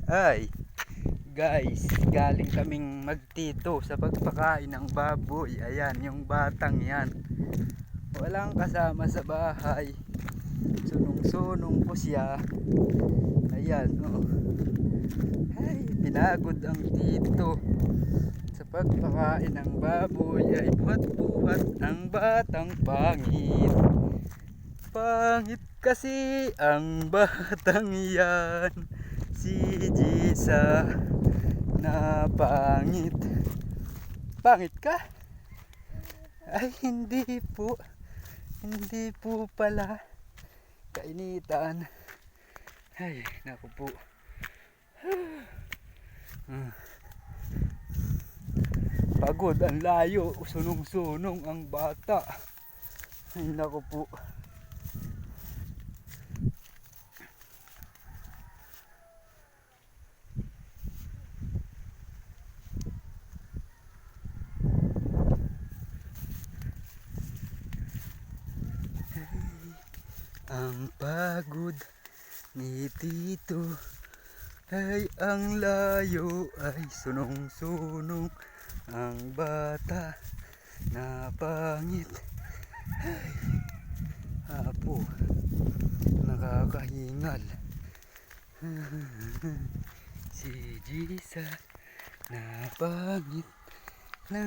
Ay, guys, galing kaming magtito sa pagpakain ng baboy. Ayan, yung batang yan. Walang kasama sa bahay. Sunong-sunong ko siya. Ayan, oh. Ay, pinagod ang tito. Sa pagpakain ng baboy ay buhat-buhat ang batang pangit. Pangit kasi ang batang yan. Si Jisa na pangit. Pangit ka? Ay hindi po. Hindi po pala. Kainitan. Ay naku po. Pagod ang layo. Sunong-sunong ang bata. Ay naku po. Ang pagod ni Tito ay ang layo ay sunong-sunong ang bata na pangit. Ay, apo, nakakahingal. Si Jisa na pangit na